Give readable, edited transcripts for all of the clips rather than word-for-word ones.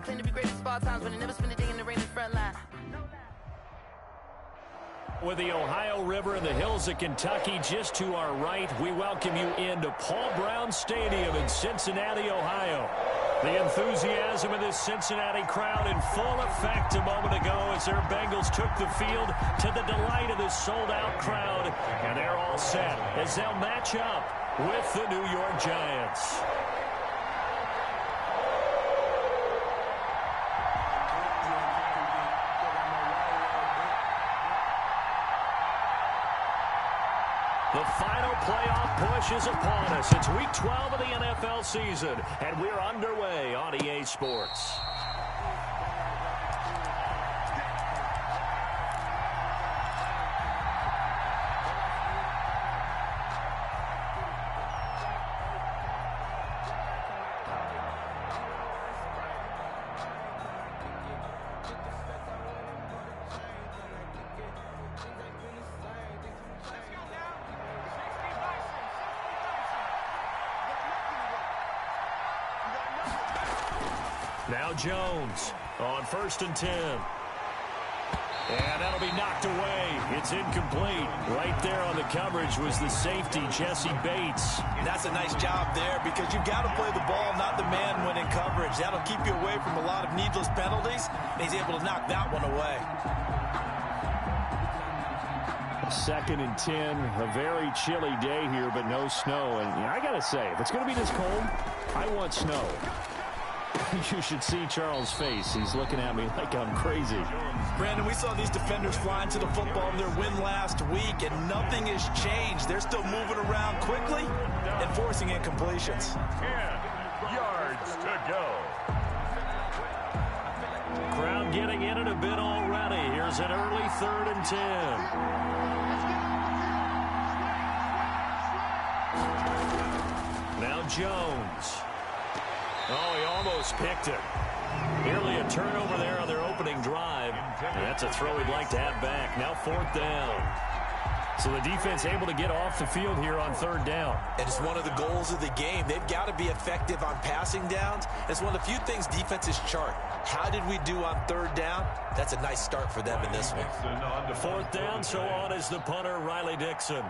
claim to be greatest of all times, but I never spent a day in the rain in the front line. With the Ohio River and the hills of Kentucky just to our right, we welcome you into Paul Brown Stadium in Cincinnati, Ohio. The enthusiasm of this Cincinnati crowd in full effect a moment ago as their Bengals took the field to the delight of this sold-out crowd. And they're all set as they'll match up with the New York Giants. The final playoff push is upon us. It's week 12 of the NFL season, and we're underway on EA Sports. Now Jones on 1st and 10. And that'll be knocked away. It's incomplete. Right there on the coverage was the safety, Jesse Bates. That's a nice job there because you've got to play the ball, not the man when in coverage. That'll keep you away from a lot of needless penalties. And he's able to knock that one away. 2nd and 10. A very chilly day here, but no snow. And I got to say, if it's going to be this cold, I want snow. You should see Charles' face. He's looking at me like I'm crazy. Brandon, we saw these defenders flying to the football in their win last week, and nothing has changed. They're still moving around quickly and forcing incompletions. 10 yards to go. Crowd getting in it a bit already. Here's an early 3rd and 10. Now Jones. Oh, he almost picked it. Nearly a turnover there on their opening drive. And that's a throw he'd like to have back. Now 4th down. So the defense able to get off the field here on 3rd down. And it's one of the goals of the game. They've got to be effective on passing downs. It's one of the few things defenses chart. How did we do on 3rd down? That's a nice start for them in this one. On to 4th down, so on is the punter, Riley Dixon.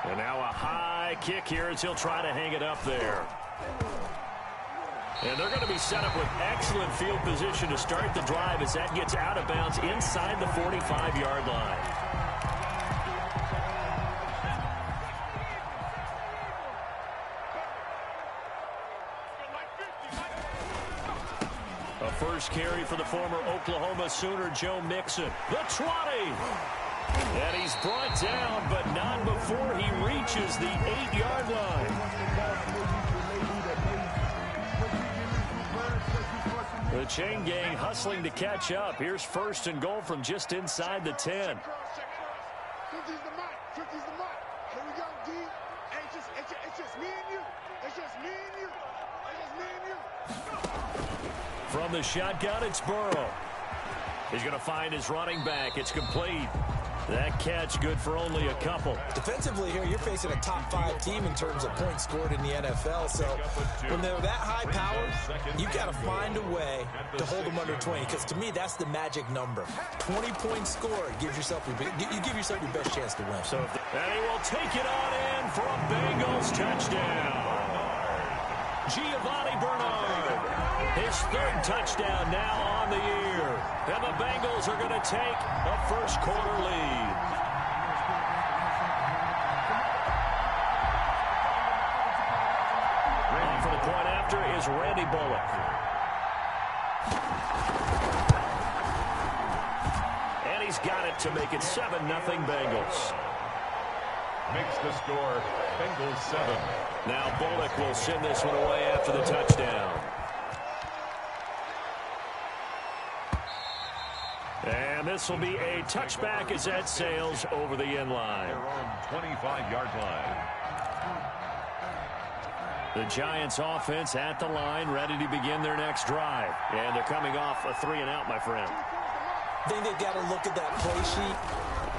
And now a high kick here as he'll try to hang it up there. And they're going to be set up with excellent field position to start the drive as that gets out of bounds inside the 45-yard line. A first carry for the former Oklahoma Sooner, Joe Mixon. The 20. And he's brought down, but not before he reaches the 8-yard line. The chain gang hustling to catch up. Here's 1st and goal from just inside the 10. From the shotgun, it's Burrow. He's going to find his running back. It's complete. That catch good for only a couple. Defensively here, you're facing a top 5 team in terms of points scored in the NFL. So when they're that high powered, you got to find a way to hold them under 20. Because to me, that's the magic number. 20 points scored gives yourself your best chance to win. So and he will take it on in for a Bengals touchdown. Giovanni Bernard, his 3rd touchdown now on the year. And the Bengals are going to take a first-quarter lead. On for the point after is Randy Bullock. And he's got it to make it 7-0 Bengals. Makes the score Bengals 7. Now Bullock will send this one away after the touchdown. And this will be a touchback as that sails over the end line. They're on 25-yard line. The Giants offense at the line, ready to begin their next drive. And they're coming off a 3-and-out, my friend. I think they've got to look at that play sheet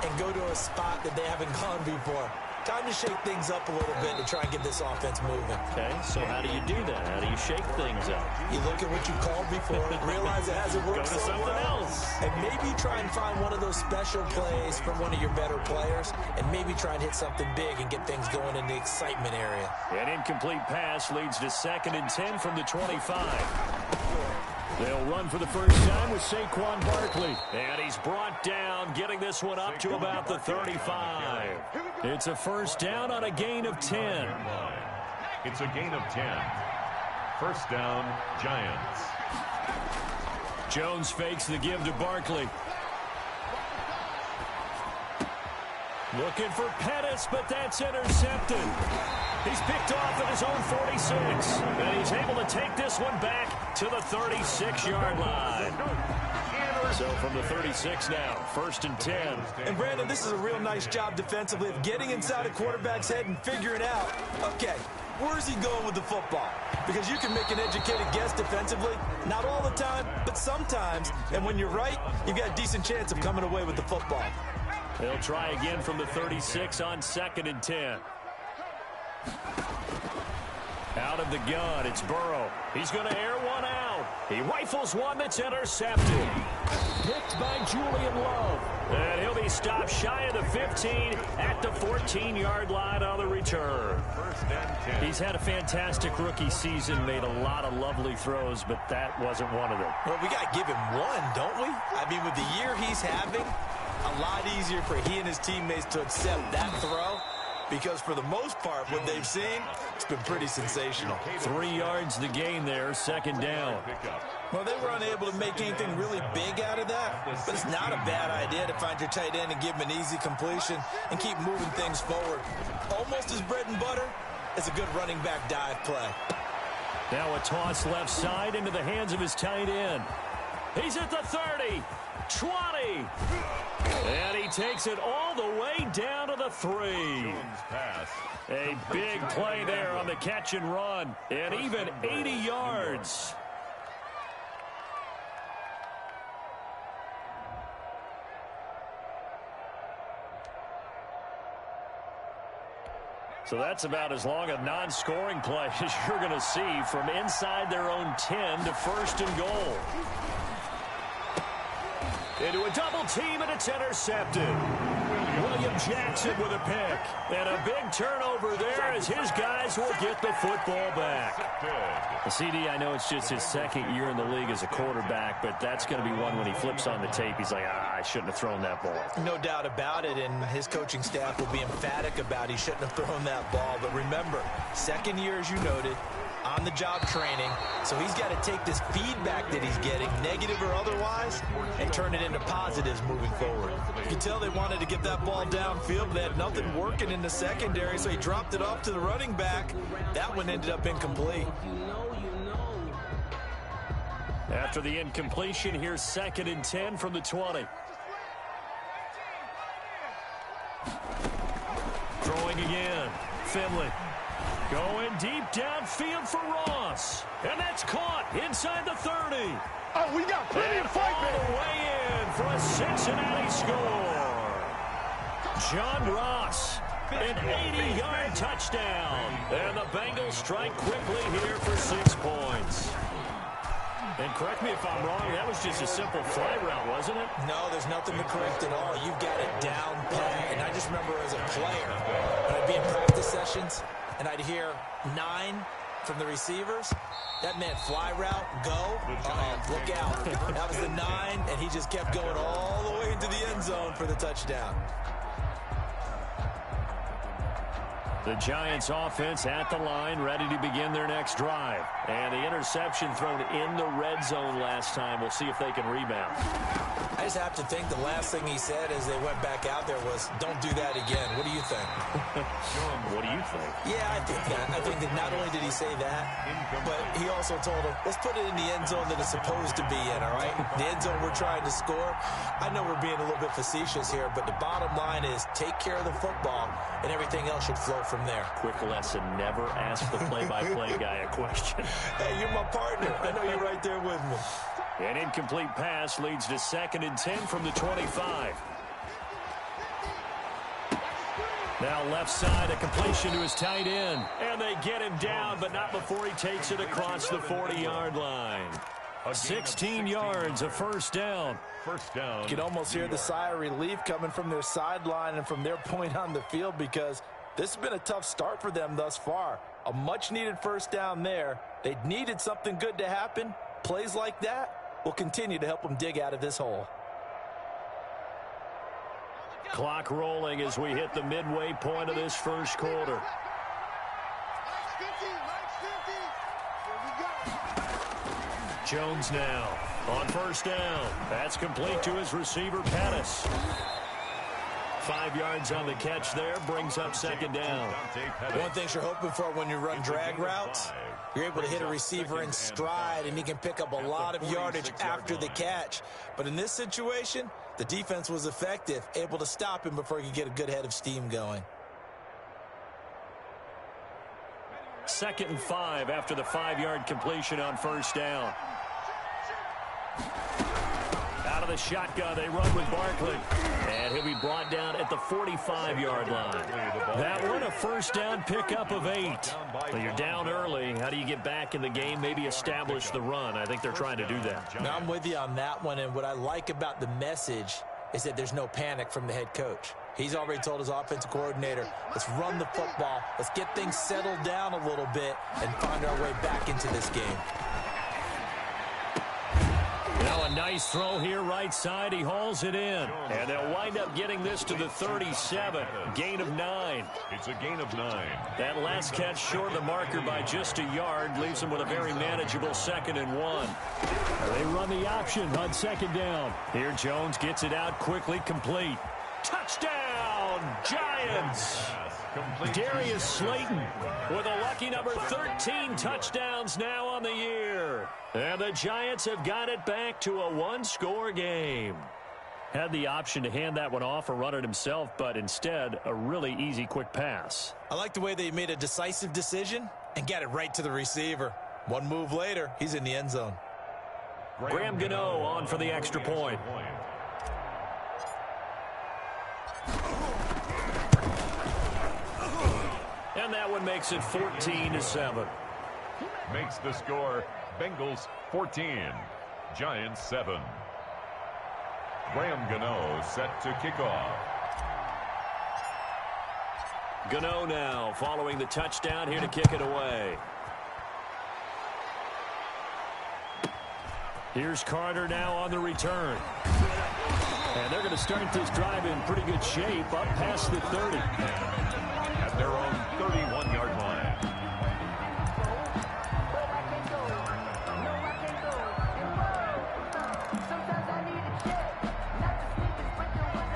and go to a spot that they haven't gone before. time to shake things up a little bit to try and get this offense moving. Okay, so how do you do that? How do you shake things up? You look at what you called before, realize it hasn't worked Go to something else. and maybe try and find one of those special plays from one of your better players, and maybe try and hit something big and get things going in the excitement area. An incomplete pass leads to 2nd and 10 from the 25. They'll run for the first time with Saquon Barkley. And he's brought down, getting this one up to about the 35. It's a first down on a gain of 10. It's a gain of 10. First down, Giants. Jones fakes the give to Barkley. Looking for Pettis, but that's intercepted. He's picked off at his own 46. And he's able to take this one back to the 36-yard line. So from the 36 now, 1st and 10. And Brandon, this is a real nice job defensively of getting inside a quarterback's head and figuring out, okay, where's he going with the football? Because you can make an educated guess defensively, not all the time, but sometimes. And when you're right, you've got a decent chance of coming away with the football. They'll try again from the 36 on 2nd and 10. Out of the gun, it's Burrow. He's going to air one out. He rifles one that's intercepted. Picked by Julian Love. And he'll be stopped shy of the 15 at the 14-yard line on the return. He's had a fantastic rookie season, made a lot of lovely throws, but that wasn't one of them. Well, we got to give him one, don't we? I mean, with the year he's having, a lot easier for he and his teammates to accept that throw. Because for the most part, what they've seen, it's been pretty sensational. 3 yards the gain there, 2nd down. Well, they were unable to make anything really big out of that, but it's not a bad idea to find your tight end and give him an easy completion and keep moving things forward. Almost as bread and butter as a good running back dive play. Now a toss left side into the hands of his tight end. He's at the 30, 20. And he takes it all the way down to the 3. A big play there on the catch and run. And even 80 yards. So that's about as long a non-scoring play as you're going to see from inside their own 10 to 1st and goal. Into a double team, and it's intercepted. William Jackson with a pick. And a big turnover there as his guys will get the football back. CD, I know it's just his 2nd year in the league as a quarterback, but that's going to be one when he flips on the tape. He's like, I shouldn't have thrown that ball. No doubt about it, and his coaching staff will be emphatic about he shouldn't have thrown that ball. But remember, 2nd year, as you noted, on-the-job training, so he's got to take this feedback that he's getting, negative or otherwise, and turn it into positives moving forward. You can tell they wanted to get that ball downfield, but they had nothing working in the secondary, so he dropped it off to the running back. That one ended up incomplete. After the incompletion, here's 2nd and 10 from the 20. Throwing again. Finley. Going deep downfield for Ross. And that's caught inside the 30. Oh, we got plenty of fight, all the way in for a Cincinnati score. John Ross, an 80-yard touchdown. And the Bengals strike quickly here for 6 points. And correct me if I'm wrong, that was just a simple fly route, wasn't it? No, there's nothing to correct at all. You've got it down pat. And I just remember as a player, when I'd be in practice sessions, and I'd hear 9 from the receivers. That meant fly route, go, look out. That was the 9, and he just kept going all the way into the end zone for the touchdown. The Giants offense at the line, ready to begin their next drive. And the interception thrown in the red zone last time. We'll see if they can rebound. I just have to think the last thing he said as they went back out there was, don't do that again. What do you think? What do you think? Yeah, I think that. I think that not only did he say that, but he also told him, let's put it in the end zone that it's supposed to be in, all right? The end zone we're trying to score. I know we're being a little bit facetious here, but the bottom line is take care of the football, and everything else should flow from there. Quick lesson, never ask the play-by-play guy a question. Hey, you're my partner. I know you're right there with me. An incomplete pass leads to 2nd and 10 from the 25. Now left side, a completion to his tight end. And they get him down, but not before he takes it across the 40-yard line. 16 yards, a first down. First down. You can almost hear the sigh of relief coming from their sideline and from their point on the field, because this has been a tough start for them thus far. A much-needed first down there. They needed something good to happen. Plays like that will continue to help them dig out of this hole. Clock rolling as we hit the midway point of this first quarter. Jones now on first down. That's complete to his receiver, Pettis. 5 yards on the catch there, brings up second down. One thing you're hoping for when you run drag routes, you're able to hit a receiver in stride, and he can pick up a lot of yardage after the catch. But in this situation, the defense was effective, able to stop him before he could get a good head of steam going. 2nd and 5 after the 5-yard completion on first down. Out of the shotgun, they run with Barkley. And he'll be brought down at the 45-yard line. That one, a first down pickup of 8. Well, you're down early. How do you get back in the game, maybe establish the run? I think they're trying to do that. Now, I'm with you on that one, and what I like about the message is that there's no panic from the head coach. He's already told his offensive coordinator, let's run the football, let's get things settled down a little bit and find our way back into this game. Now a nice throw here right side. He hauls it in. And they'll wind up getting this to the 37. Gain of 9. It's a gain of 9. That last catch short of the marker by just a yard leaves them with a very manageable 2nd and 1. They run the option on second down. Here Jones gets it out quickly, complete. Touchdown, Giants! Darius Slayton with a lucky number 13 touchdowns now on the year. And the Giants have got it back to a one-score game. Had the option to hand that one off or run it himself, but instead a really easy quick pass. I like the way they made a decisive decision and got it right to the receiver. One move later, he's in the end zone. Graham Gano on for the extra point. And that one makes it 14-7. Makes the score Bengals 14, Giants 7. Graham Gano set to kick off. Gano now following the touchdown here to kick it away. Here's Carter now on the return. And they're going to start this drive in pretty good shape up past the 30. At their own 31-yard line.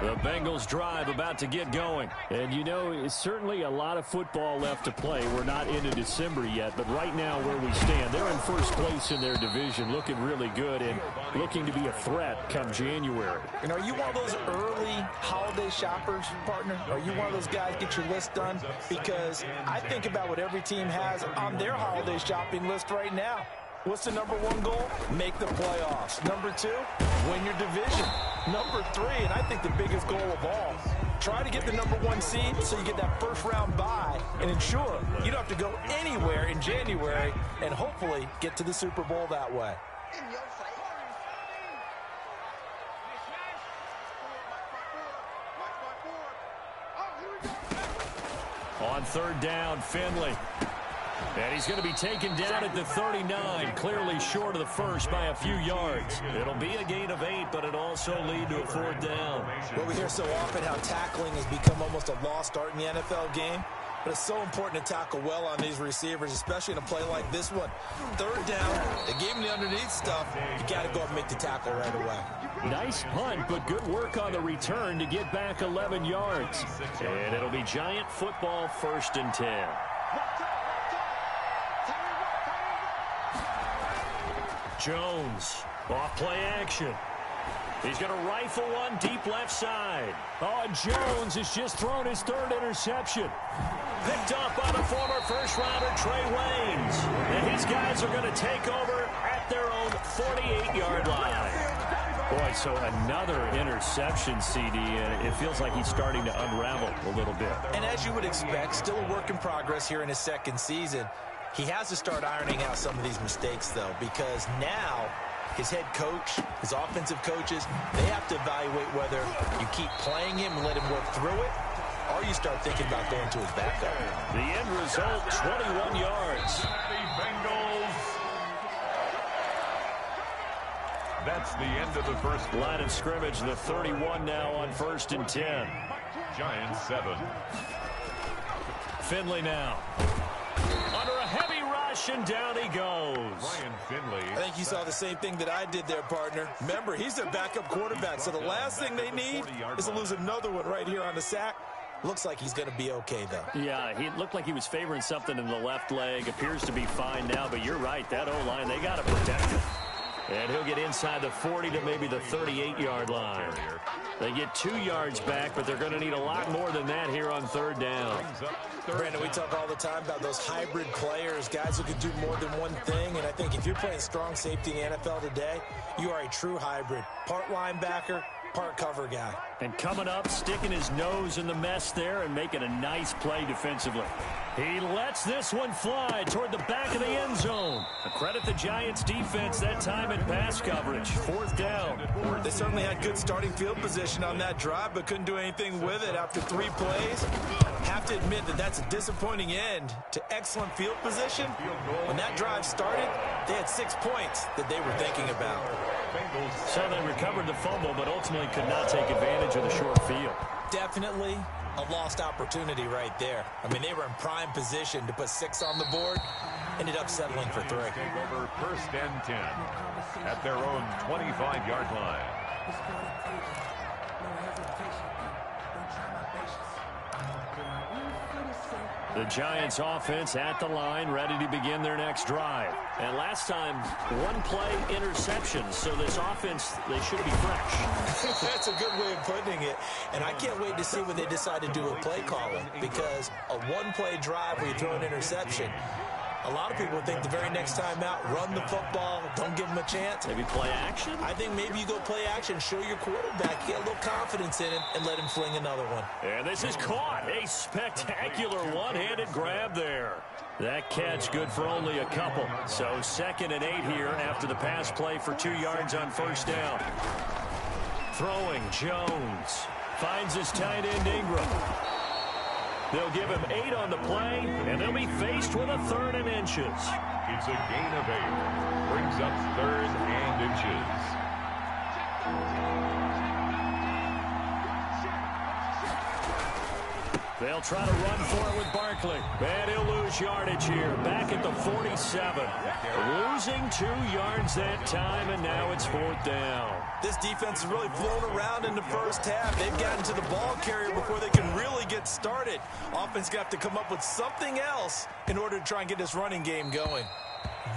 The Bengals drive about to get going. And, you know, it's certainly a lot of football left to play. We're not into December yet, but right now where we stand, they're in first place in their division, looking really good and looking to be a threat come January. And are you one of those early holiday shoppers, partner? Are you one of those guys get your list done? Because I think about what every team has on their holiday shopping list right now. What's the number 1 goal? Make the playoffs. Number 2, win your division. Number 3, and I think the biggest goal of all, try to get the number 1 seed so you get that first round bye and ensure you don't have to go anywhere in January and hopefully get to the Super Bowl that way. On third down, Finley. And he's going to be taken down at the 39, clearly short of the first by a few yards. It'll be a gain of 8, but it'll also lead to a 4th down. Well, we hear so often how tackling has become almost a lost art in the NFL game. But it's so important to tackle well on these receivers, especially in a play like this one. Third down, they gave him the underneath stuff. You got to go and make the tackle right away. Nice punt, but good work on the return to get back 11 yards. And it'll be Giant football 1st and 10. Jones, off play action. He's going to rifle one deep left side. Oh, and Jones has just thrown his 3rd interception. Picked off by the former first-rounder Trey Waynes. And his guys are going to take over at their own 48-yard line. Boy, so another interception, CD, and it feels like he's starting to unravel a little bit. And as you would expect, still a work in progress here in his second season. He has to start ironing out some of these mistakes, though, because now his head coach, his offensive coaches, they have to evaluate whether you keep playing him and let him work through it, or you start thinking about going to his backup. The end result, 21 yards. Bengals. That's the end of the first Line of scrimmage, the 31 now on 1st and 10. Giants 7. Finley now. Under a heavy rush, and down he goes. Ryan Finley. I think you saw the same thing that I did there, partner. Remember, he's their backup quarterback, so the last thing they need is to lose another one right here on the sack. Looks like he's going to be okay, though. Yeah, he looked like he was favoring something in the left leg. Appears to be fine now, but you're right. That O-line, they got to protect him. And he'll get inside the 40 to maybe the 38-yard line. They get 2 yards back, but they're going to need a lot more than that here on 3rd down. Brandon, we talk all the time about those hybrid players, guys who can do more than one thing. And I think if you're playing strong safety in the NFL today, you are a true hybrid. Part linebacker, part cover guy. And coming up, sticking his nose in the mess there and making a nice play defensively. He lets this one fly toward the back of the end zone. Credit the Giants defense that time in pass coverage. 4th down. They certainly had good starting field position on that drive, but couldn't do anything with it after 3 plays. Have to admit that that's a disappointing end to excellent field position. When that drive started, they had 6 points that they were thinking about. So they recovered the fumble, but ultimately could not take advantage of the short field. Definitely a lost opportunity right there. I mean, they were in prime position to put 6 on the board. Ended up settling for 3. Over 1st and 10 at their own 25-yard line. The Giants offense at the line, ready to begin their next drive. And last time, 1 play interception. So this offense, they should be fresh. That's a good way of putting it. And I can't wait to see when they decide to do a play calling, because a 1-play drive where you throw an interception, a lot of people think the very next time out, run the football, don't give them a chance. Maybe play action? I think maybe you go play action, show your quarterback, get a little confidence in him, and let him fling another one. And this is caught. A spectacular one-handed grab there. That catch good for only a couple. So 2nd and 8 here after the pass play for 2 yards on 1st down. Throwing, Jones. Finds his tight end, Ingram. They'll give him 8 on the play, and they'll be faced with a 3rd and inches. It's a gain of 8. Brings up 3rd and inches. They'll try to run for it with Barkley. And he'll lose yardage here. Back at the 47. Losing 2 yards that time, and now it's 4th down. This defense has really flown around in the first half. They've gotten to the ball carrier before they can really get started. Offense got to come up with something else in order to try and get this running game going.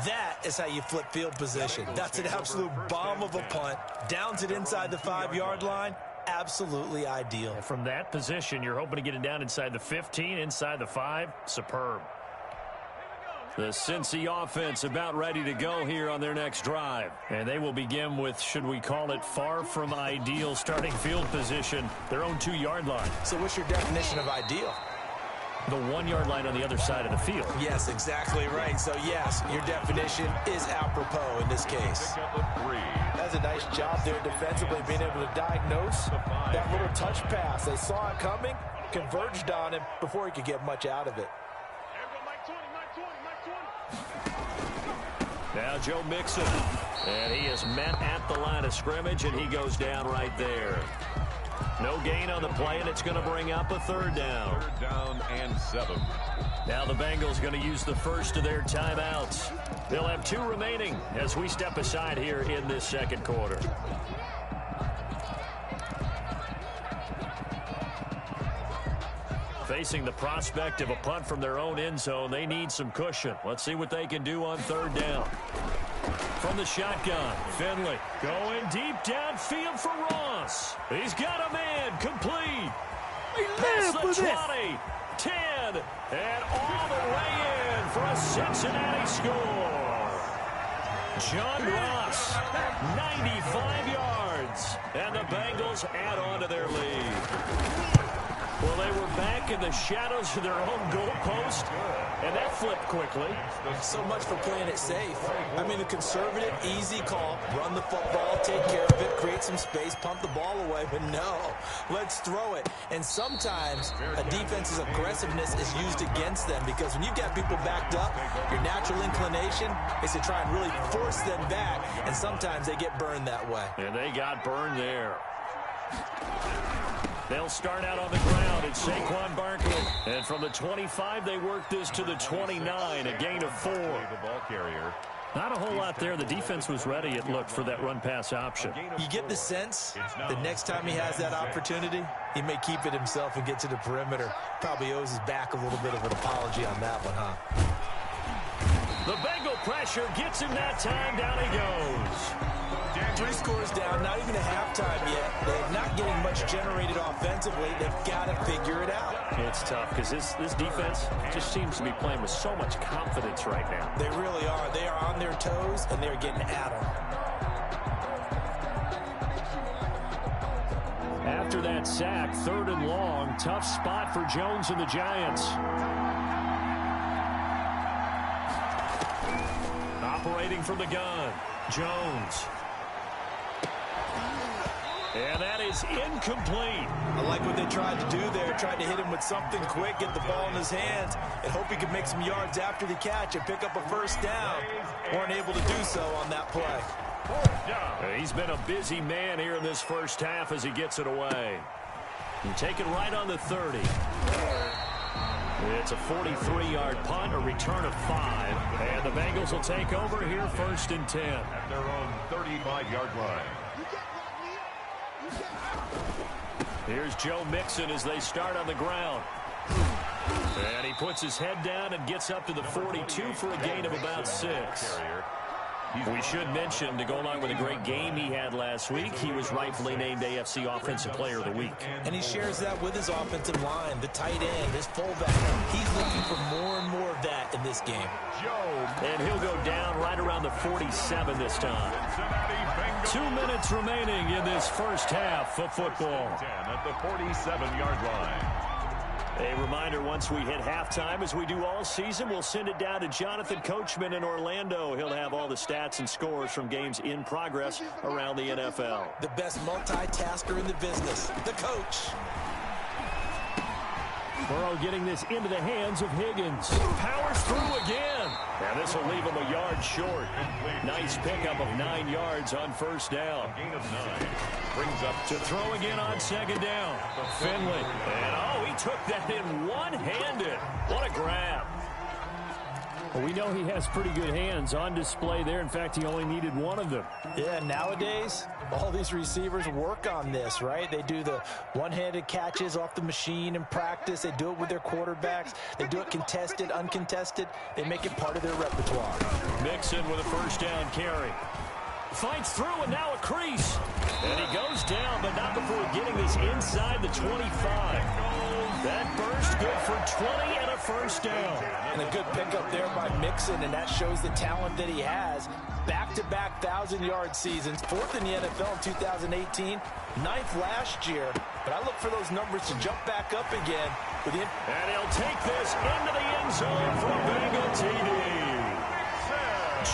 That is how you flip field position. That's an absolute bomb of a punt. Downs it inside the 5-yard line. Absolutely ideal. From that position, you're hoping to get it down inside the 15, inside the 5. Superb. The Cincy offense about ready to go here on their next drive. And they will begin with, should we call it, far from ideal starting field position, their own 2-yard line. So what's your definition of ideal? The 1-yard line on the other side of the field. Yes, exactly right. So, yes, your definition is apropos in this case. That's a nice job there defensively, being able to diagnose that little touch pass. They saw it coming, converged on him before he could get much out of it. Now Joe Mixon, and he is met at the line of scrimmage, and he goes down right there. No gain on the play, and it's going to bring up a 3rd down. 3rd down and 7. Now the Bengals going to use the first of their timeouts. They'll have 2 remaining as we step aside here in this 2nd quarter. Facing the prospect of a punt from their own end zone, they need some cushion. Let's see what they can do on 3rd down. From the shotgun, Finley going deep downfield for Ross. He's got a man, complete. Past the 20, 10, and all the way in for a Cincinnati score. John Ross, 95 yards. And the Bengals add on to their lead. Well, they were back in the shadows of their own goalpost, and that flipped quickly. So much for playing it safe. I mean, a conservative, easy call, run the football, take care of it, create some space, pump the ball away, but no, let's throw it. And sometimes a defense's aggressiveness is used against them because when you've got people backed up, your natural inclination is to try and really force them back, and sometimes they get burned that way. And they got burned there. They'll start out on the ground. It's Saquon Barkley. And from the 25, they work this to the 29, a gain of 4. The ball carrier. Not a whole lot there. The defense was ready, it looked, for that run-pass option. You get the sense the next time he has that opportunity, he may keep it himself and get to the perimeter. Probably owes his back a little bit of an apology on that one, huh? The Bengal pressure gets him that time. Down he goes. 3 scores down, not even a halftime yet. They're not getting much generated offensively. They've got to figure it out. It's tough because this defense just seems to be playing with so much confidence right now. They really are. They are on their toes, and they're getting at them. After that sack, 3rd and long, tough spot for Jones and the Giants. Operating from the gun, Jones. And that is incomplete. I like what they tried to do there. Tried to hit him with something quick, get the ball in his hands, and hope he could make some yards after the catch and pick up a first down. Weren't able to do so on that play. He's been a busy man here in this first half as he gets it away. And take it right on the 30. It's a 43-yard punt, a return of 5. And the Bengals will take over here 1st and 10. At their own 35-yard line. Here's Joe Mixon as they start on the ground. And he puts his head down and gets up to the 42 for a gain of about 6. We should mention, to go along with a great game he had last week, he was rightfully named AFC Offensive Player of the Week. And he shares that with his offensive line, the tight end, his fullback. He's looking for more and more of that in this game. And he'll go down right around the 47 this time. 2 minutes remaining in this first half of football. At the 47-yard line. A reminder, once we hit halftime, as we do all season, we'll send it down to Jonathan Coachman in Orlando. He'll have all the stats and scores from games in progress around the NFL. The best multitasker in the business, the coach. Burrow getting this into the hands of Higgins. Powers through again. And this will leave him a yard short. Nice pickup of 9 yards on first down. Gain of 9. Brings up to throw again on 2nd down. Finley. And he took that in one-handed. What a grab. Well, we know he has pretty good hands on display there. In fact, he only needed one of them. Yeah, nowadays, all these receivers work on this, right? They do the one-handed catches off the machine in practice. They do it with their quarterbacks. They do it contested, uncontested. They make it part of their repertoire. Mixon with a first down carry. Fights through, and now a crease. And he goes down, but not before getting this inside the 25. That burst good for 20 and a first down. And a good pickup there by Mixon, and that shows the talent that he has. Back-to-back 1,000-yard seasons, 4th in the NFL in 2018, 9th last year. But I look for those numbers to jump back up again. And he'll take this into the end zone for a Bengal TD.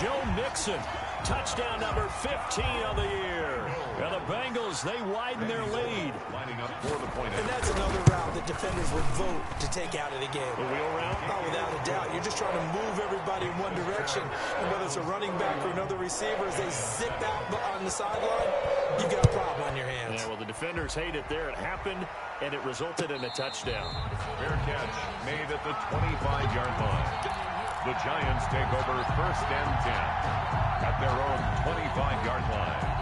Joe Mixon, touchdown number 15 on the year. And the Bengals, they widen their lead. lining up for the point. And that's another route that defenders would vote to take out of the game. The wheel route? Oh, without a doubt. You're just trying to move everybody in one direction. And whether it's a running back or another receiver, as they zip out on the sideline, you got a problem on your hands. Yeah, well, the defenders hate it there. It happened, and it resulted in a touchdown. Fair catch made at the 25-yard line. The Giants take over 1st and 10 at their own 25-yard line.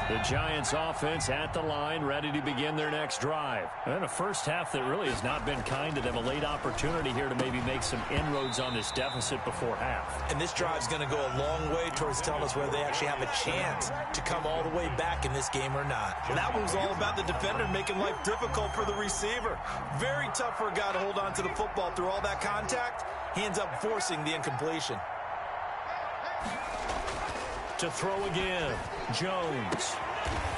The Giants offense at the line, ready to begin their next drive. And a first half that really has not been kind to them. A late opportunity here to maybe make some inroads on this deficit before half. And this drive's going to go a long way towards telling us whether they actually have a chance to come all the way back in this game or not. And that one was all about the defender making life difficult for the receiver. Very tough for a guy to hold on to the football through all that contact. He ends up forcing the incompletion. To throw again. Jones.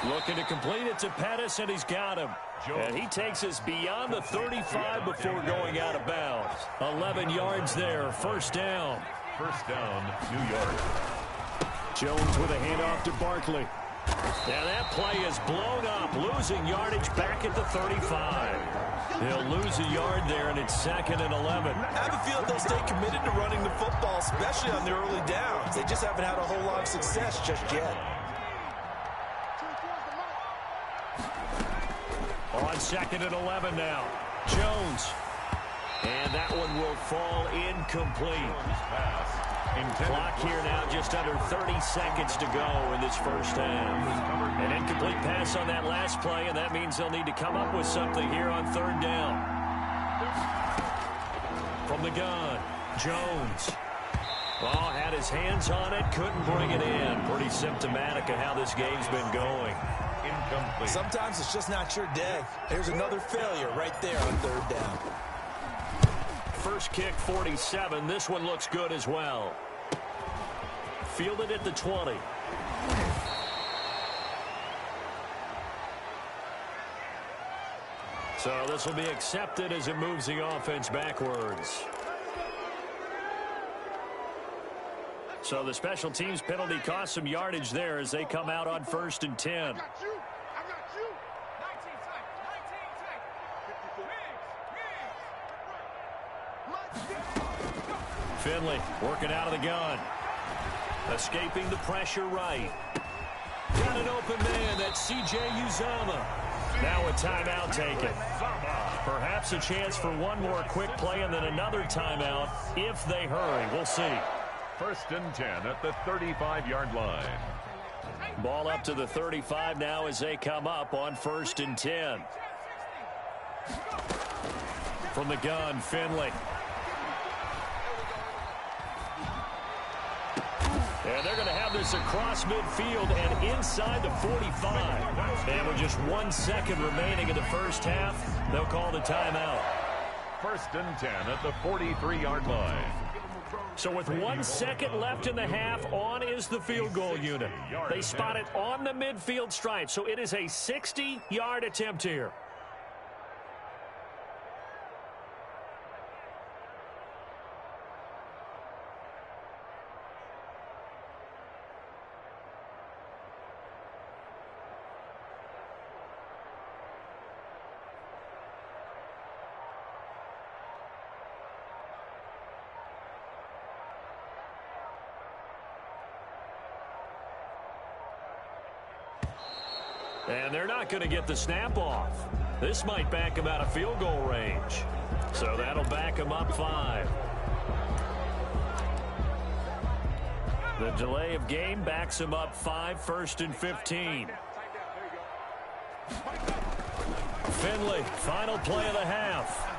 Looking to complete it to Pettis, and he's got him. And he takes us beyond the 35 before going out of bounds. 11 yards there. First down. First down, New York. Jones with a handoff to Barkley. Now that play is blown up, losing yardage back at the 35. He'll lose a yard there, and it's 2nd and 11. I have a feeling they'll stay committed to running the football, especially on the early downs. They just haven't had a whole lot of success just yet. On 2nd and 11 now. Jones. And that one will fall incomplete. Clock here now, just under 30 seconds to go in this first half. An incomplete pass on that last play, and that means they'll need to come up with something here on 3rd down. From the gun, Jones. Oh, had his hands on it, couldn't bring it in. Pretty symptomatic of how this game's been going. Incomplete. Sometimes it's just not your day. There's another failure right there on 3rd down. First kick, 47. This one looks good as well. Fielded at the 20. So this will be accepted as it moves the offense backwards. So the special teams penalty cost some yardage there as they come out on 1st and 10. Finley working out of the gun. Escaping the pressure right. Got an open man. That's C.J. Uzomah. Now a timeout taken. Perhaps a chance for one more quick play and then another timeout if they hurry. We'll see. 1st and 10 at the 35-yard line. Ball up to the 35 now as they come up on 1st and 10. From the gun, Finley. And they're going to have this across midfield and inside the 45. And with just 1 second remaining in the first half, they'll call the timeout. 1st and 10 at the 43-yard line. So with 1 second left in the half, on is the field goal unit. They spot it on the midfield stripe, so it is a 60-yard attempt here. And they're not going to get the snap off. This might back them out of field goal range. So that'll back them up 5. The delay of game backs them up 5, 1st and 15. Finley, final play of the half.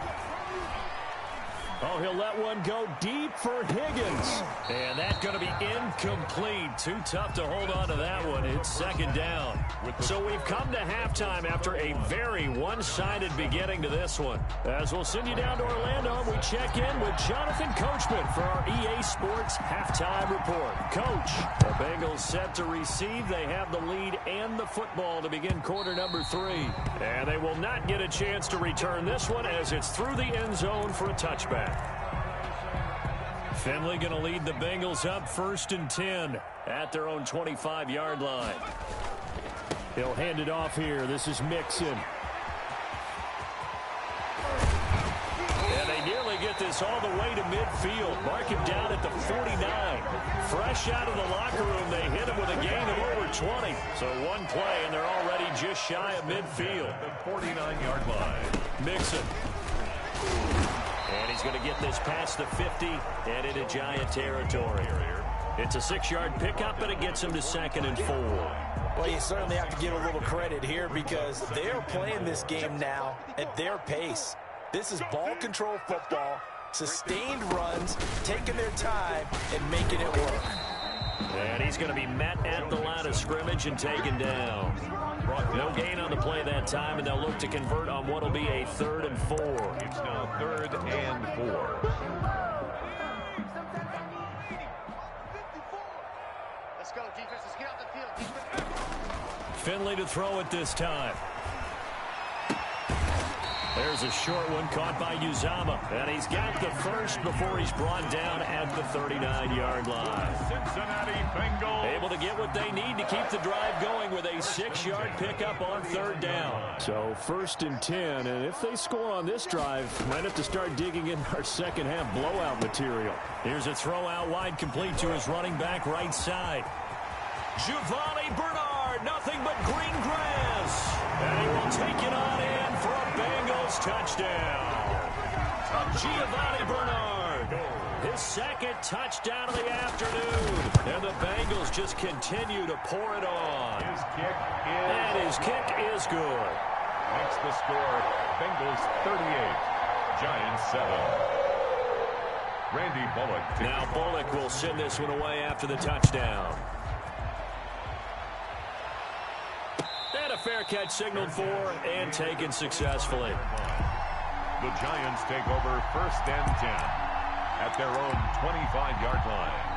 Oh, he'll let one go deep for Higgins. And that's going to be incomplete. Too tough to hold on to that one. It's 2nd down. So we've come to halftime after a very one-sided beginning to this one. As we'll send you down to Orlando, we check in with Jonathan Coachman for our EA Sports Halftime Report. Coach, the Bengals set to receive. They have the lead and the football to begin quarter number 3. And they will not get a chance to return this one as it's through the end zone for a touchback. Finley going to lead the Bengals up 1st and 10 at their own 25-yard line. He'll hand it off here. This is Mixon. And they nearly get this all the way to midfield. Mark him down at the 49. Fresh out of the locker room, they hit him with a gain of over 20. So one play, and they're already just shy of midfield. The 49-yard line. Mixon. And he's going to get this past the 50 and into Giant territory. It's a 6-yard pickup, but it gets him to 2nd and 4. Well, you certainly have to give a little credit here because they're playing this game now at their pace. This is ball control football, sustained runs, taking their time, and making it work. And he's going to be met at the line of scrimmage and taken down. No gain on the play that time, and they'll look to convert on what will be a 3rd and 4. It's now 3rd and 4. Let's go, defense. Finley to throw it this time. There's a short one caught by Uzama. And he's got the first before he's brought down at the 39-yard line. Cincinnati Bengals Able to get what they need to keep the drive going with a 6-yard pickup on third down. So 1st and 10, and if they score on this drive, might have to start digging in our second half blowout material. Here's a throw out wide, complete to his running back right side. Giovanni Bernard, nothing but green grass. And he will take it on in for a Bengals touchdown. Giovanni Bernard, his second touchdown of the afternoon. And the Bengals just continue to pour it on. His kick is good. makes the score Bengals 38, Giants 7. Randy Bullock. Now Bullock will send this one away after the touchdown. And a fair catch signaled for and taken successfully. The Giants take over 1st and 10 at their own 25-yard line.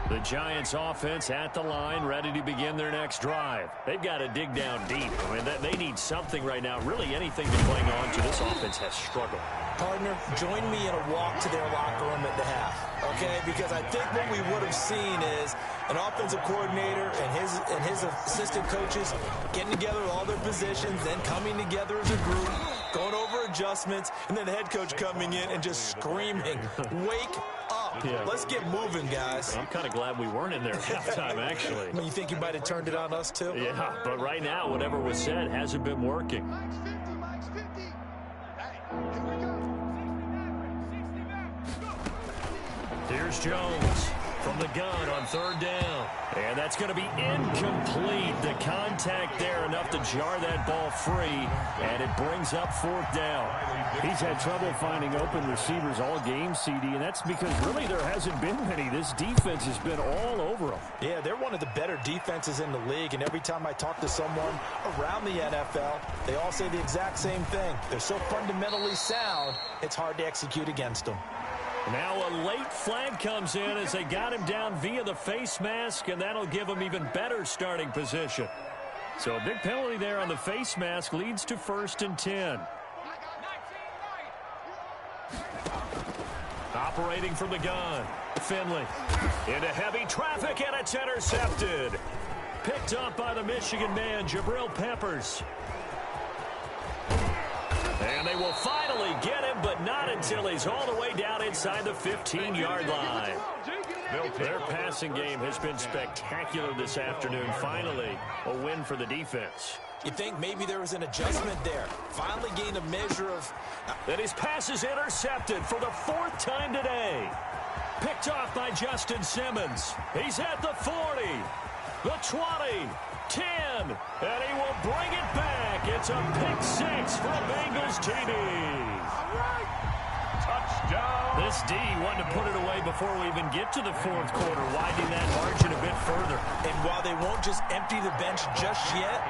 The Giants offense at the line, ready to begin their next drive. They've got to dig down deep. I mean, they need something right now, really anything to cling on to. This offense has struggled. Partner, join me in a walk to their locker room at the half, okay? Because I think what we would have seen is an offensive coordinator and his assistant coaches getting together with all their positions, then coming together as a group, going over adjustments, and then the head coach coming in and just screaming, "Wake up. Yeah. Let's get moving, guys." I'm kind of glad we weren't in there at halftime, actually. I mean, you think you might have turned it on us, too? Yeah, but right now, whatever was said hasn't been working. Here's Jones from the gun on 3rd down. And that's going to be incomplete. The contact there enough to jar that ball free, and it brings up 4th down. He's had trouble finding open receivers all game, CD, and that's because really there hasn't been many. This defense has been all over them. Yeah, they're one of the better defenses in the league, and every time I talk to someone around the NFL, they all say the exact same thing. They're so fundamentally sound, it's hard to execute against them. Now a late flag comes in as they got him down via the face mask, and that'll give him even better starting position. So a big penalty there on the face mask leads to 1st and 10. Operating from the gun, Finley into heavy traffic, and it's intercepted. Picked up by the Michigan man, Jabril Peppers. And they will finally get him, but not until he's all the way down inside the 15-yard line. Their passing game has been spectacular this afternoon. Finally, a win for the defense. You think maybe there was an adjustment there. Finally gained a measure of... And his pass is intercepted for the 4th time today. Picked off by Justin Simmons. He's at the 40, the 20, 10, and he will bring it back. It's a pick-6 for a Bengals TD. Touchdown. This D wanted to put it away before we even get to the 4th quarter, widening that margin a bit further. And while they won't just empty the bench just yet,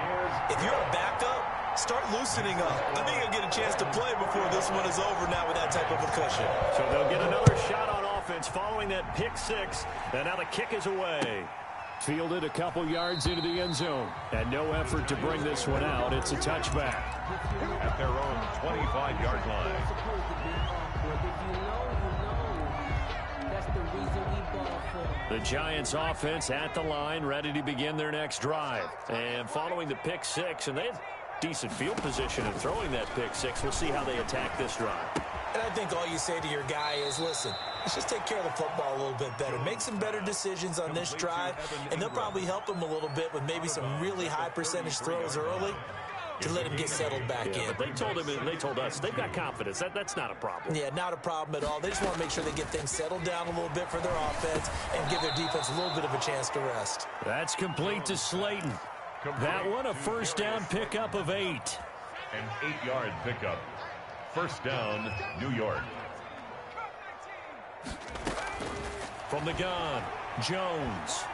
if you're a backup, start loosening up. I think you'll get a chance to play before this one is over now with that type of a cushion. So they'll get another shot on offense following that pick-6, and now the kick is away. Fielded a couple yards into the end zone, and no effort to bring this one out. It's a touchback. At their own 25-yard line. The Giants offense at the line, ready to begin their next drive. And following the pick-6, and they have decent field position in throwing that pick-6. We'll see how they attack this drive. And I think all you say to your guy is, listen, let's just take care of the football a little bit better. Make some better decisions on this drive, and they'll probably help him a little bit with maybe some really high percentage throws early to let him get settled back in. But they told him, and they told us, they've got confidence. That's not a problem. Yeah, not a problem at all. They just want to make sure they get things settled down a little bit for their offense and give their defense a little bit of a chance to rest. That's complete to Slayton. That one a 1st down pickup of 8. An 8-yard pickup. 1st down, New York. From the gun, Jones.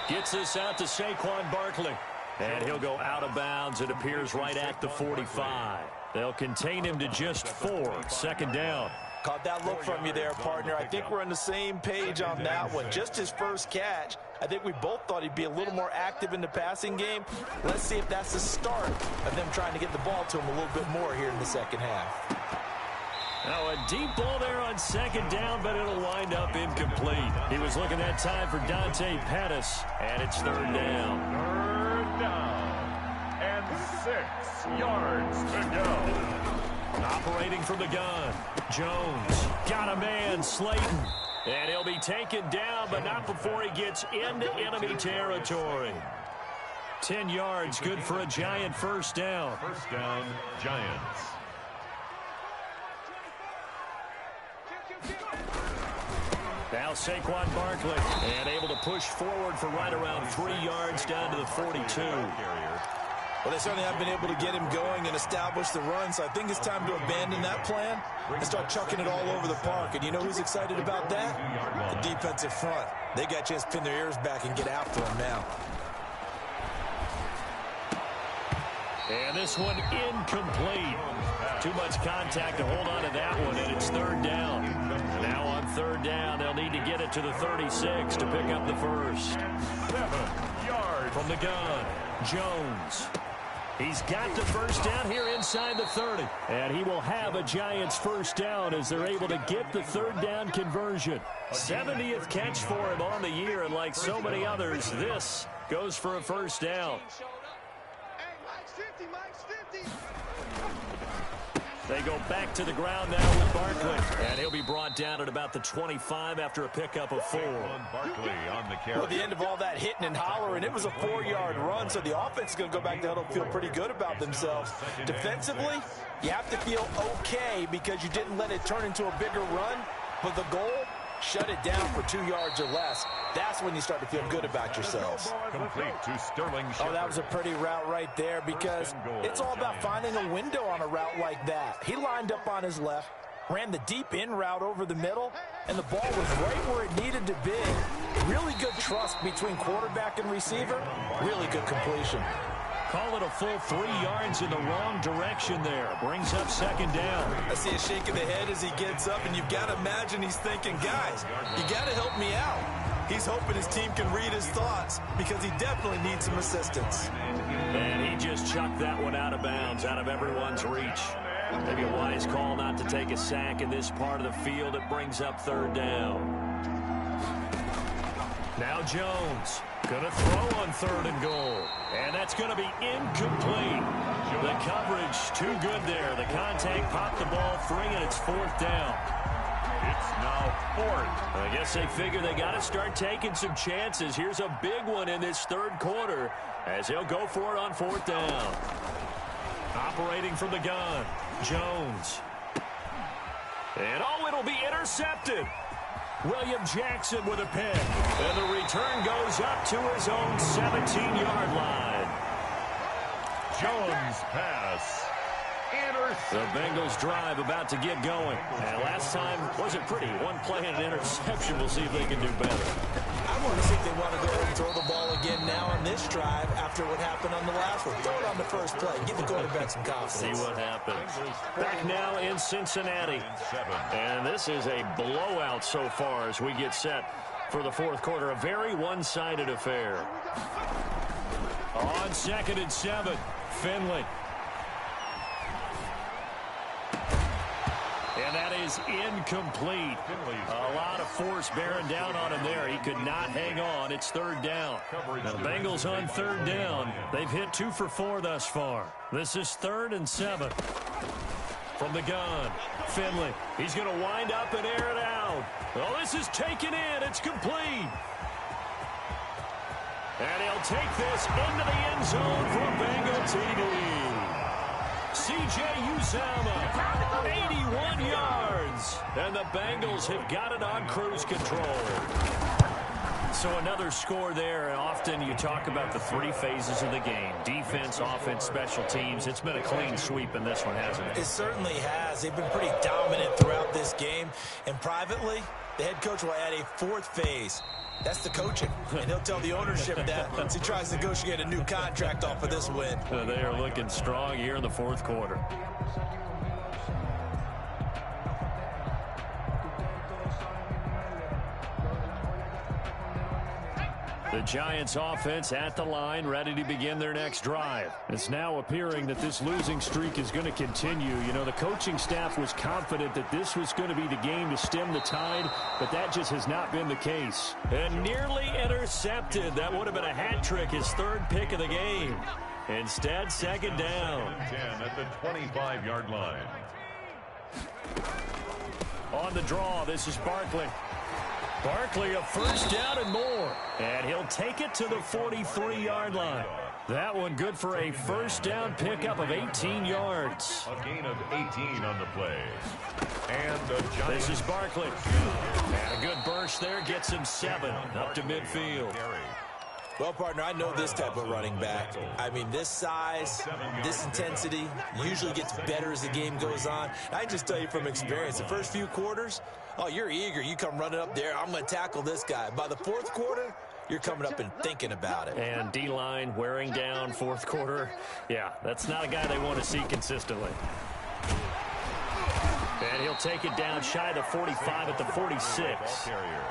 Gets this out to Saquon Barkley. And he'll go out of bounds. It appears right at the 45. They'll contain him to just 4. 2nd down. Caught that look from you there, partner. I think we're on the same page on that one. Just his first catch. I think we both thought he'd be a little more active in the passing game. Let's see if that's the start of them trying to get the ball to him a little bit more here in the second half. Now a deep ball there on second down, but it'll wind up incomplete. He was looking that time for Dante Pettis, and it's third down. Third down and 6 yards to go. Operating from the gun, Jones got a man, Slayton. And he'll be taken down, but not before he gets into enemy territory. 10 yards, good for a Giant first down. First down, Giants. Now Saquon Barkley, and able to push forward for right around 3 yards down to the 42. Well, they certainly have been able to get him going and establish the run, so I think it's time to abandon that plan and start chucking it all over the park. And you know who's excited about that? The defensive front. They got a chance to pin their ears back and get after him now. And this one incomplete. Too much contact to hold on to that one, and it's third down. Now on third down, they'll need to get it to the 36 to pick up the first. 7 yards. From the gun, Jones. He's got the first down here inside the 30. And he will have a Giants first down as they're able to get the third down conversion. 70th catch for him on the year, and like so many others, this goes for a first down. They go back to the ground now with Barkley. And he'll be brought down at about the 25 after a pickup of 4. Barkley on the carry. Well, at the end of all that hitting and hollering, it was a 4-yard run, so the offense is going to go back to huddle and feel pretty good about themselves. Defensively, you have to feel okay because you didn't let it turn into a bigger run, but the goal, shut it down for 2 yards or less. That's when you start to feel good about yourselves. Complete to Sterling Shepard. Oh, that was a pretty route right there because it's all about finding a window on a route like that. He lined up on his left, ran the deep in route over the middle, and the ball was right where it needed to be. Really good trust between quarterback and receiver. Really good completion. Call it a full 3 yards in the wrong direction there. Brings up second down. I see a shake of the head as he gets up, and you've got to imagine he's thinking, guys, you got to help me out. He's hoping his team can read his thoughts because he definitely needs some assistance. And he just chucked that one out of bounds, out of everyone's reach. Maybe a wise call not to take a sack in this part of the field. It brings up third down. Now Jones going to throw on third and goal. And that's going to be incomplete. The coverage too good there. The contact popped the ball free, and it's fourth down. It's now fourth. I guess they figure they got to start taking some chances. Here's a big one in this third quarter as he'll go for it on fourth down. Operating from the gun, Jones. And it'll be intercepted. William Jackson with a pick. And the return goes up to his own 17-yard line. Jones pass. The Bengals drive about to get going. And last time wasn't pretty. One play and an interception. We'll see if they can do better. I want to see if they want to go ahead and throw the ball again now on this drive after what happened on the last one. Throw it on the first play. Give the quarterback some confidence. See what happens. Back now in Cincinnati. And this is a blowout so far as we get set for the fourth quarter. A very one-sided affair. On 2nd and 7, Finley. And that is incomplete. A lot of force bearing down on him there. He could not hang on. It's third down. The Bengals on third down. They've hit 2 for 4 thus far. This is 3rd and 7. From the gun, Finley. He's going to wind up and air it out. Well, this is taken in. It's complete. And he'll take this into the end zone for a Bengal TD. C.J. Uzomah, 81 yards. And the Bengals have got it on cruise control. So another score there. And often you talk about the 3 phases of the game. Defense, offense, special teams. It's been a clean sweep in this one, hasn't it? It certainly has. They've been pretty dominant throughout this game. And privately, the head coach will add a 4th phase. That's the coaching. And he'll tell the ownership that once he tries to negotiate a new contract off of this win. They are looking strong here in the fourth quarter. The Giants offense at the line, ready to begin their next drive. It's now appearing that this losing streak is going to continue. You know, the coaching staff was confident that this was going to be the game to stem the tide, but that just has not been the case. And nearly intercepted. That would have been a hat trick, his third pick of the game. Instead, second down. 10 at the 25-yard line. On the draw, this is Barkley. Barkley, a first down and more. And he'll take it to the 43-yard line. That one good for a first down pickup of 18 yards. A gain of 18 on the play. And the Giants. This is Barkley. And a good burst there gets him 7 up to midfield. Well, partner, I know this type of running back. I mean, this size, this intensity usually gets better as the game goes on. I just tell you from experience, the first few quarters, oh, you're eager. You come running up there. I'm going to tackle this guy. By the fourth quarter, you're coming up and thinking about it. And D-line wearing down fourth quarter. Yeah, that's not a guy they want to see consistently. And he'll take it down shy of the 45 at the 46.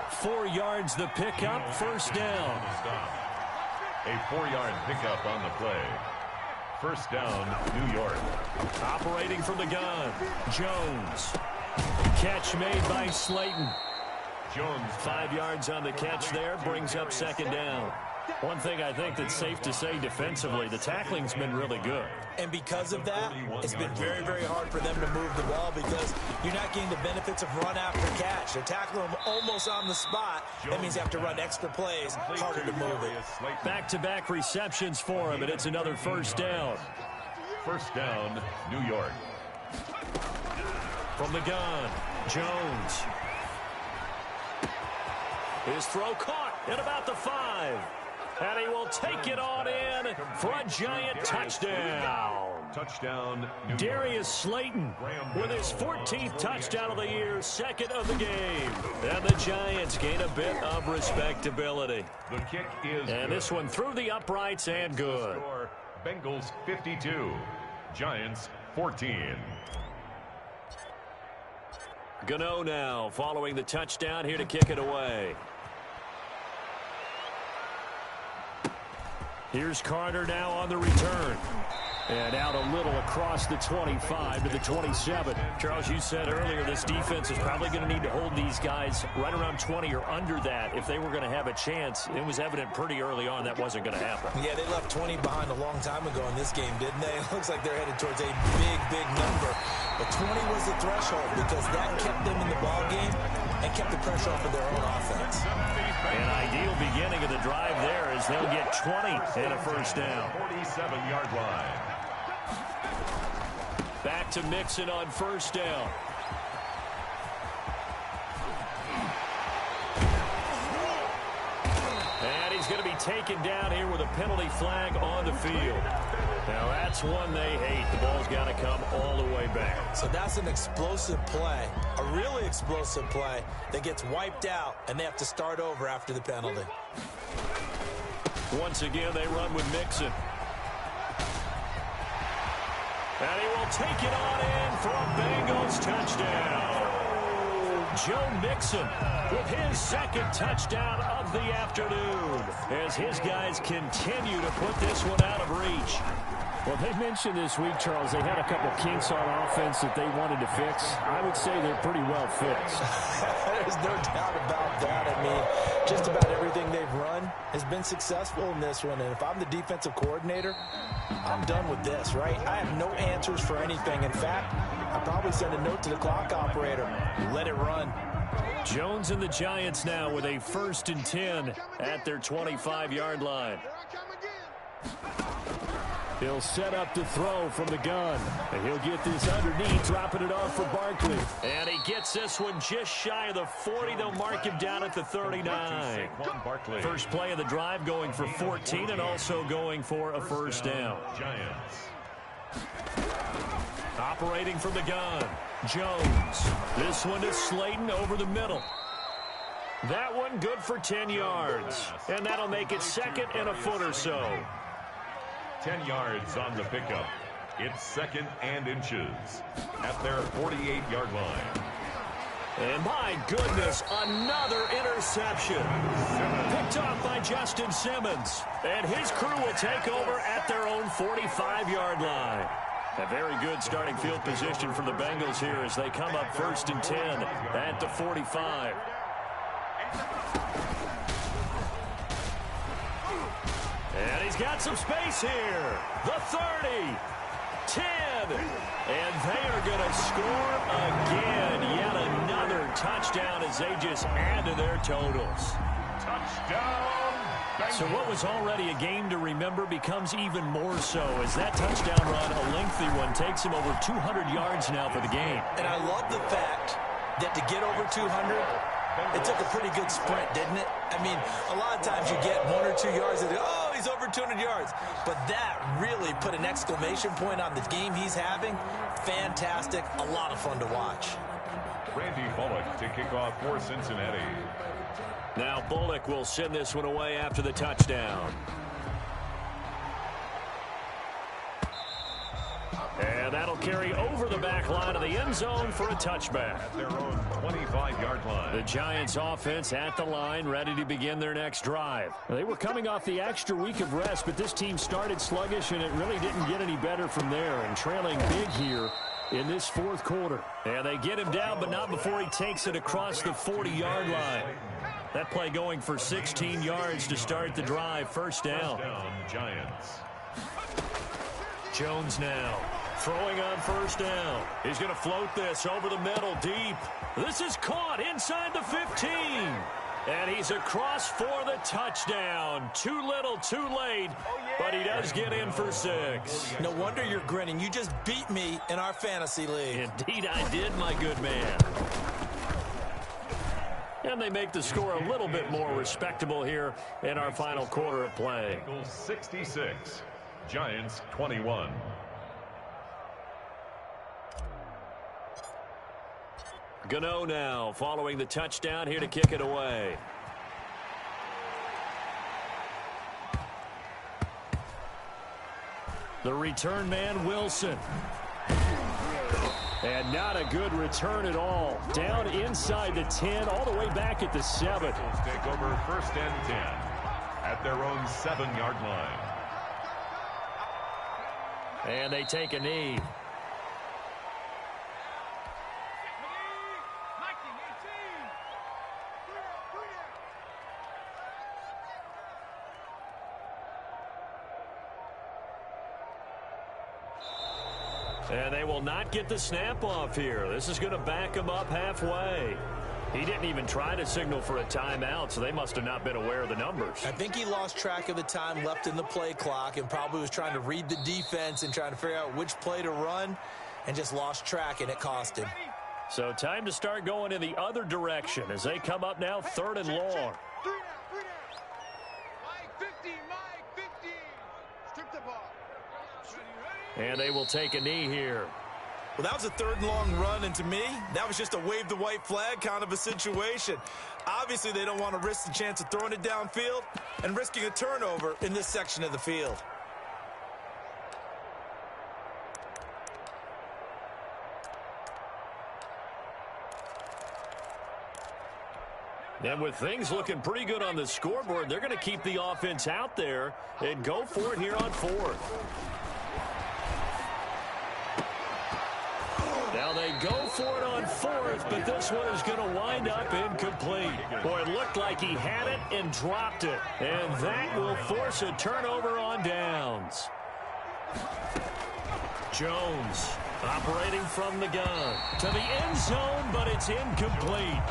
4 yards the pickup, first down. A 4-yard pickup on the play. First down, New York. Operating from the gun, Jones. Catch made by Slayton. Jones. 5 yards on the catch there, brings up second down. One thing I think that's safe to say defensively, the tackling's been really good. And because of that, it's been very, very hard for them to move the ball because you're not getting the benefits of run after catch. They're tackling them almost on the spot. That means you have to run extra plays, harder to move it. Back-to-back receptions for him, and it's another first down. First down, New York. From the gun, Jones. His throw caught at about the 5. And he will take it on in for a Giant touchdown. Touchdown, Darius Slayton with his 14th touchdown of the year, second of the game. And the Giants gain a bit of respectability. The kick is and this one through the uprights and good. Score, Bengals 52, Giants 14. Gano now following the touchdown here to kick it away. Here's Carter now on the return. And out a little across the 25 to the 27. Charles, you said earlier this defense is probably going to need to hold these guys right around 20 or under that if they were going to have a chance. It was evident pretty early on that wasn't going to happen. Yeah, they left 20 behind a long time ago in this game, didn't they? It looks like they're headed towards a big, big number. But 20 was the threshold because that kept them in the ball game and kept the pressure off of their own offense. An ideal beginning of the drive there as they'll get 20 and a first down. 47-yard line. Back to Mixon on first down. And he's going to be taken down here with a penalty flag on the field. Now that's one they hate. The ball's got to come all the way back. So that's an explosive play, a really explosive play that gets wiped out, and they have to start over after the penalty. Once again, they run with Mixon. And he will take it on in for a Bengals touchdown. Joe Mixon with his second touchdown of the afternoon as his guys continue to put this one out of reach. Well, they mentioned this week, Charles, they had a couple kinks on offense that they wanted to fix. I would say they're pretty well fixed. There's no doubt about that. I mean, just about everything they've run has been successful in this one. And if I'm the defensive coordinator, I'm done with this, right? I have no answers for anything. In fact, I'll probably send a note to the clock operator. Let it run. Jones and the Giants now with a 1st and 10 at their 25-yard line. He'll set up to throw from the gun. And he'll get this underneath, dropping it off for Barkley. And he gets this one just shy of the 40. They'll mark him down at the 39. First play of the drive going for 14 and also going for a first down. Giants. Operating from the gun, Jones. This one to Slayton over the middle. That one good for 10 yards. And that'll make it second and a foot or so. 10 yards on the pickup. It's 2nd and inches at their 48-yard line. And my goodness, another interception. Picked off by Justin Simmons. And his crew will take over at their own 45-yard line. A very good starting field position for the Bengals here as they come up 1st and 10 at the 45. And he's got some space here. The 30. 10. And they are going to score again. Yet another touchdown as they just add to their totals. Touchdown. So what was already a game to remember becomes even more so as that touchdown run, a lengthy one, takes him over 200 yards now for the game. And I love the fact that to get over 200, it took a pretty good sprint, didn't it? I mean, a lot of times you get 1 or 2 yards and, oh, he's over 200 yards. But that really put an exclamation point on the game he's having. Fantastic. A lot of fun to watch. Randy Bullock to kick off for Cincinnati. Now Bullock will send this one away after the touchdown. And that'll carry over the back line of the end zone for a touchback. At their own 25-yard line. The Giants offense at the line, ready to begin their next drive. They were coming off the extra week of rest, but this team started sluggish, and it really didn't get any better from there. And trailing big here in this 4th quarter. And they get him down, but not before he takes it across the 40-yard line. That play going for 16 yards to start the drive. First down. Giants. Jones now throwing on first down. He's going to float this over the middle deep. This is caught inside the 15. And he's across for the touchdown. Too little, too late, but he does get in for 6. No wonder you're grinning. You just beat me in our fantasy league. Indeed I did, my good man. And they make the score a little bit more respectable here in our final quarter of play. Bengals 66, Giants 21. Gano now following the touchdown here to kick it away. The return man, Wilson. And not a good return at all. Down inside the 10, all the way back at the 7. Take over 1st and 10 at their own 7-yard line. And they take a knee. And they will not get the snap off here. This is going to back him up halfway. He didn't even try to signal for a timeout, so they must have not been aware of the numbers. I think he lost track of the time left in the play clock and probably was trying to read the defense and trying to figure out which play to run and just lost track, and it cost him. So time to start going in the other direction as they come up now 3rd and long. And they will take a knee here. Well, that was a 3rd and long run, and to me, that was just a wave the white flag kind of a situation. Obviously, they don't want to risk the chance of throwing it downfield and risking a turnover in this section of the field. And with things looking pretty good on the scoreboard, they're going to keep the offense out there and go for it here on 4th. Now they go for it on 4th, but this one is going to wind up incomplete. Boy, it looked like he had it and dropped it. And that will force a turnover on downs. Jones operating from the gun to the end zone, but it's incomplete.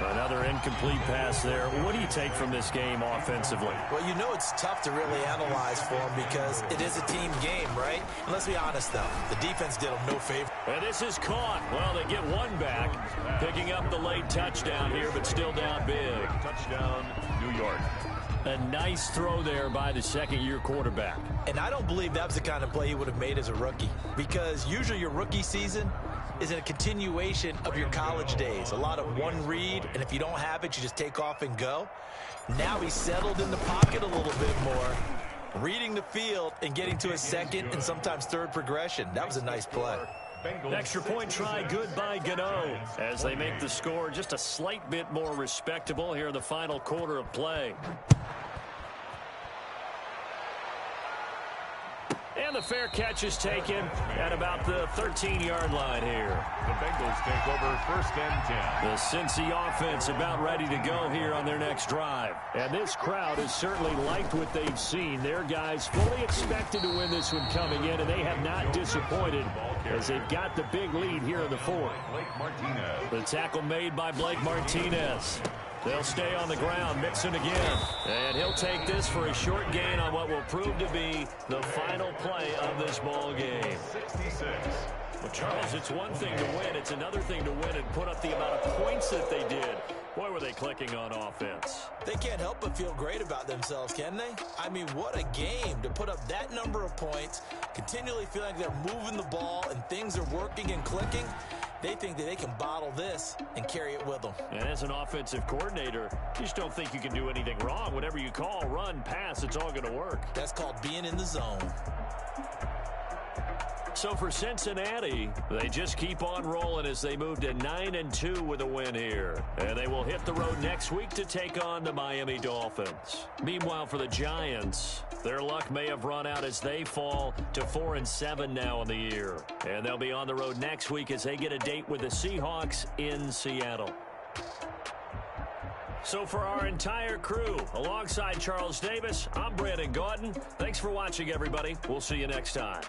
Another incomplete pass there. What do you take from this game offensively? Well, you know it's tough to really analyze for them because it is a team game, right? And let's be honest, though. The defense did them no favor. And this is caught. Well, they get one back, picking up the late touchdown here, but still down big. Touchdown, New York. A nice throw there by the second-year quarterback. And I don't believe that was the kind of play he would have made as a rookie, because usually your rookie season is in a continuation of your college days. A lot of one read, and if you don't have it, you just take off and go. Now he's settled in the pocket a little bit more, reading the field and getting to a second and sometimes third progression. That was a nice play. Extra point try good by Gano as they make the score just a slight bit more respectable here in the final quarter of play. And the fair catch is taken at about the 13-yard line here. The Bengals take over 1st and 10. The Cincy offense about ready to go here on their next drive. And this crowd has certainly liked what they've seen. Their guys fully expected to win this one coming in, and they have not disappointed as they've got the big lead here in the fourth. The tackle made by Blake Martinez. They'll stay on the ground, Mixon again. And he'll take this for a short gain on what will prove to be the final play of this ball game. 66. Well, Charles, it's one thing to win. It's another thing to win and put up the amount of points that they did. Boy, were they clicking on offense. They can't help but feel great about themselves, can they? I mean, what a game to put up that number of points, continually feel like they're moving the ball and things are working and clicking. They think that they can bottle this and carry it with them. And as an offensive coordinator, you just don't think you can do anything wrong. Whatever you call, run, pass, it's all going to work. That's called being in the zone. So for Cincinnati, they just keep on rolling as they move to 9-2 with a win here. And they will hit the road next week to take on the Miami Dolphins. Meanwhile, for the Giants, their luck may have run out as they fall to 4-7 now in the year. And they'll be on the road next week as they get a date with the Seahawks in Seattle. So for our entire crew, alongside Charles Davis, I'm Brandon Gauton. Thanks for watching, everybody. We'll see you next time.